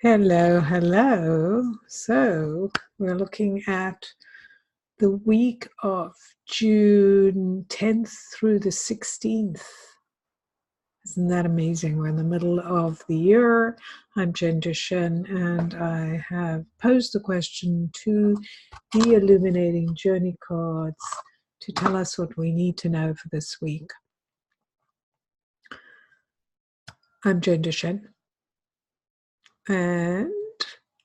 Hello, hello. So we're looking at the week of June 10th through the 16th. Isn't that amazing? We're in the middle of the year. I'm Jen Dushen, and I have posed the question to the Illuminating Journey Cards to tell us what we need to know for this week. I'm Jen Dushen, and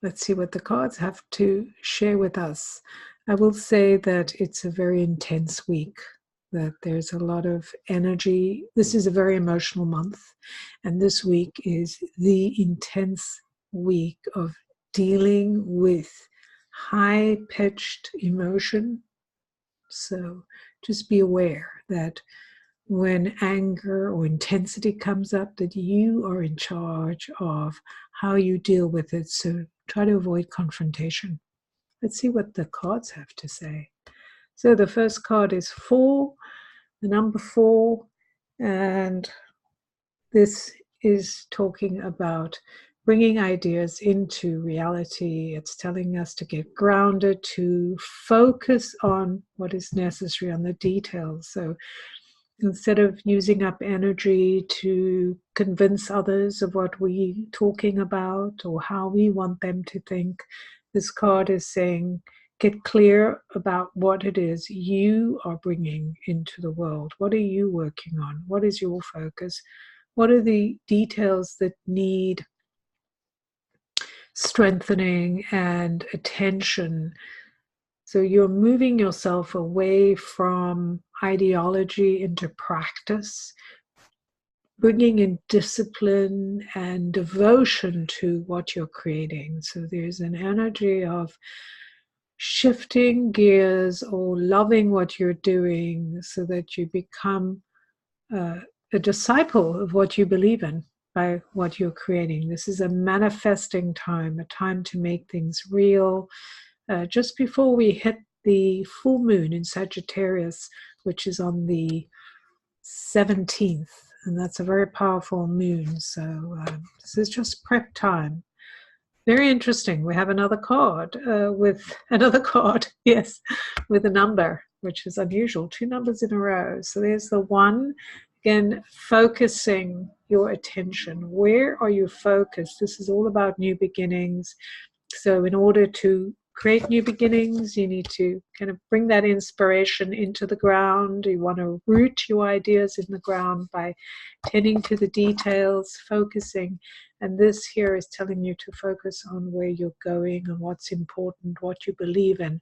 let's see what the cards have to share with us. I will say that it's a very intense week, that there's a lot of energy. This is a very emotional month, and this week is the intense week of dealing with high-pitched emotion. So just be aware that when anger or intensity comes up, that you are in charge of how you deal with it. So try to avoid confrontation. Let's see what the cards have to say. So the first card is 4, the number 4, and this is talking about bringing ideas into reality. It's telling us to get grounded, to focus on what is necessary, on the details. So instead of using up energy to convince others of what we're talking about or how we want them to think, this card is saying, get clear about what it is you are bringing into the world. What are you working on? What is your focus? What are the details that need strengthening and attention? So you're moving yourself away from ideology into practice, bringing in discipline and devotion to what you're creating. So there's an energy of shifting gears or loving what you're doing so that you become a disciple of what you believe in by what you're creating. This is a manifesting time, a time to make things real. Just before we hit the full moon in Sagittarius, which is on the 17th, and that's a very powerful moon. So this is just prep time. Very interesting. We have another card yes, with a number, which is unusual. 2 numbers in a row. So there's the 1. Again, focusing your attention. Where are you focused? This is all about new beginnings. So in order to create new beginnings, you need to kind of bring that inspiration into the ground. You want to root your ideas in the ground by tending to the details, focusing. And this here is telling you to focus on where you're going and what's important, what you believe in,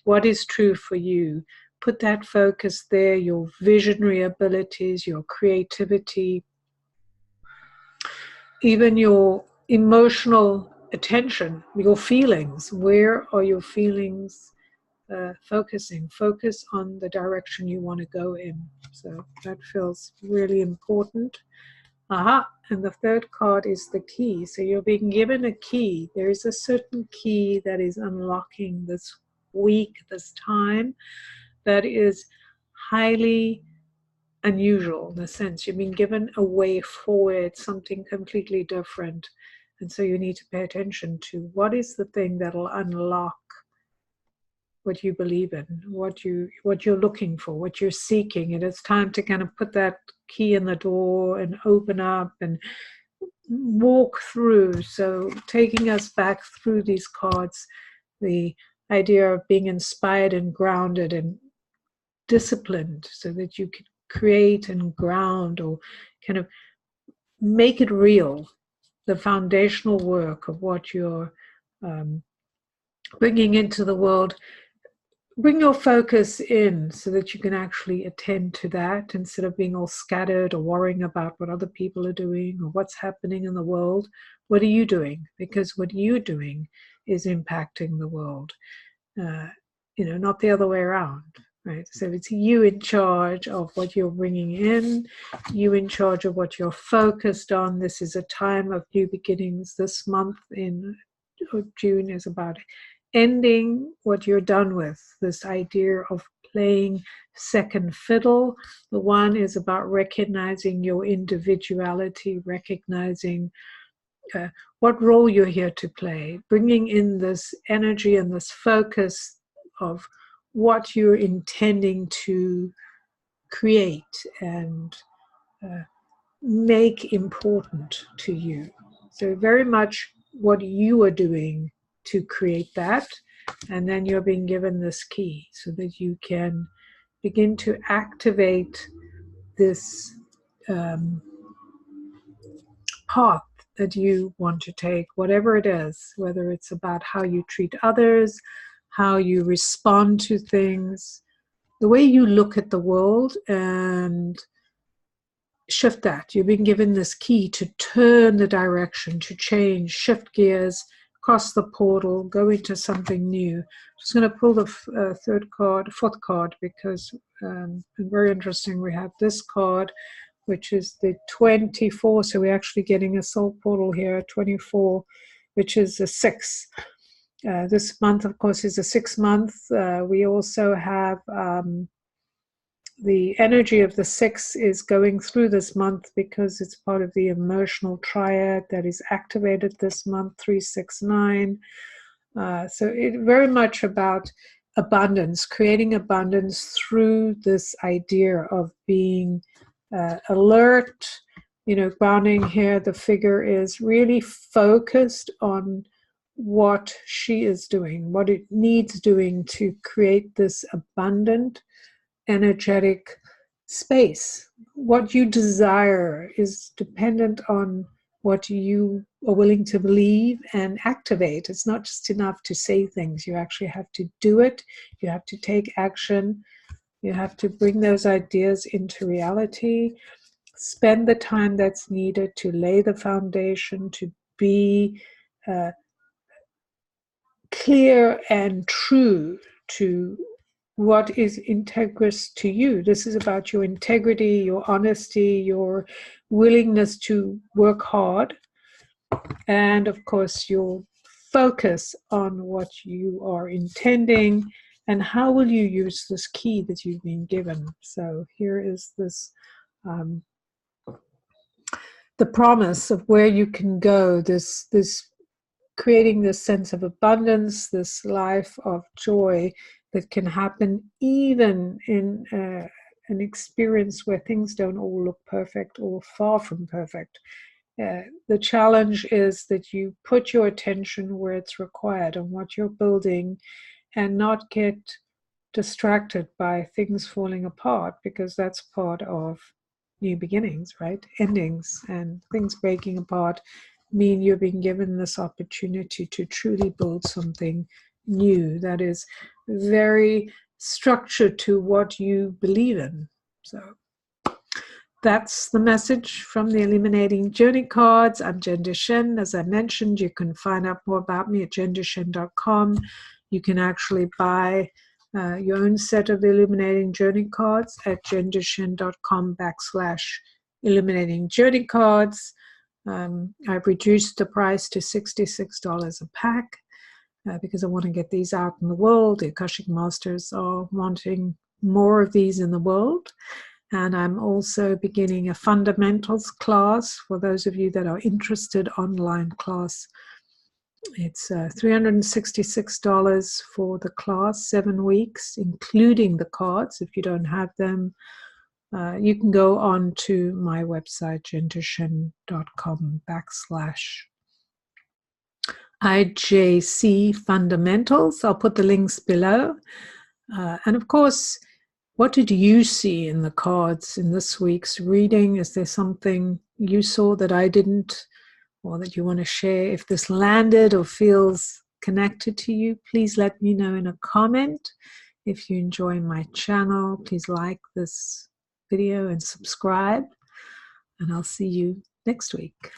what is true for you. Put that focus there, your visionary abilities, your creativity, even your emotional attention, your feelings. Where are your feelings focusing? Focus on the direction you want to go in. So that feels really important. And the third card is the key. So you're being given a key. There is a certain key that is unlocking this week, this time, that is highly unusual in the sense you've been given a way forward, something completely different. And so you need to pay attention to what is the thing that'll unlock what you believe in, what you're looking for, what you're seeking. And it's time to kind of put that key in the door and open up and walk through. So taking us back through these cards, the idea of being inspired and grounded and disciplined so that you can create and ground or kind of make it real, the foundational work of what you're bringing into the world. Bring your focus in so that you can actually attend to that instead of being all scattered or worrying about what other people are doing or what's happening in the world. What are you doing? Because what you're doing is impacting the world, not the other way around, right? So it's you in charge of what you're bringing in, you in charge of what you're focused on. This is a time of new beginnings. This month in June is about ending what you're done with, this idea of playing second fiddle. The 1 is about recognizing your individuality, recognizing what role you're here to play, bringing in this energy and this focus of what you're intending to create and make important to you. So very much what you are doing to create that, and then you're being given this key so that you can begin to activate this path that you want to take, whatever it is, whether it's about how you treat others, how you respond to things, the way you look at the world, and shift that. You've been given this key to turn the direction, to change, shift gears, cross the portal, go into something new. I'm just going to pull the fourth card, because very interesting. We have this card, which is the 24. So we're actually getting a soul portal here, 24, which is the 6. This month, of course, is a 6 month. We also have the energy of the 6 is going through this month because it's part of the emotional triad that is activated this month, 369. So it's very much about abundance, creating abundance through this idea of being alert. You know, grounding here, the figure is really focused on what she is doing, what it needs doing to create this abundant, energetic space. What you desire is dependent on what you are willing to believe and activate. It's not just enough to say things. You actually have to do it. You have to take action. You have to bring those ideas into reality. Spend the time that's needed to lay the foundation, to be clear and true to what is integrous to you. This is about your integrity, your honesty, your willingness to work hard, and of course your focus on what you are intending and how will you use this key that you've been given. So here is this the promise of where you can go, this creating this sense of abundance, this life of joy that can happen even in an experience where things don't all look perfect or far from perfect. The challenge is that you put your attention where it's required on what you're building and not get distracted by things falling apart, because that's part of new beginnings, right? Endings and things breaking apart mean you're being given this opportunity to truly build something new that is very structured to what you believe in. So that's the message from the Illuminating Journey Cards. I'm Jen Duchenne. As I mentioned, you can find out more about me at jenduchenne.com. You can actually buy your own set of the Illuminating Journey Cards at jenduchenne.com/Illuminating Journey Cards. I've reduced the price to $66 a pack because I want to get these out in the world. The Akashic Masters are wanting more of these in the world. And I'm also beginning a fundamentals class for those of you that are interested, online class. It's $366 for the class, 7 weeks, including the cards. If you don't have them, you can go on to my website, jenduchenne.com/IJC Fundamentals. I'll put the links below. And of course, what did you see in the cards in this week's reading? Is there something you saw that I didn't, or that you want to share? If this landed or feels connected to you, please let me know in a comment. If you enjoy my channel, please like this video and subscribe. And I'll see you next week.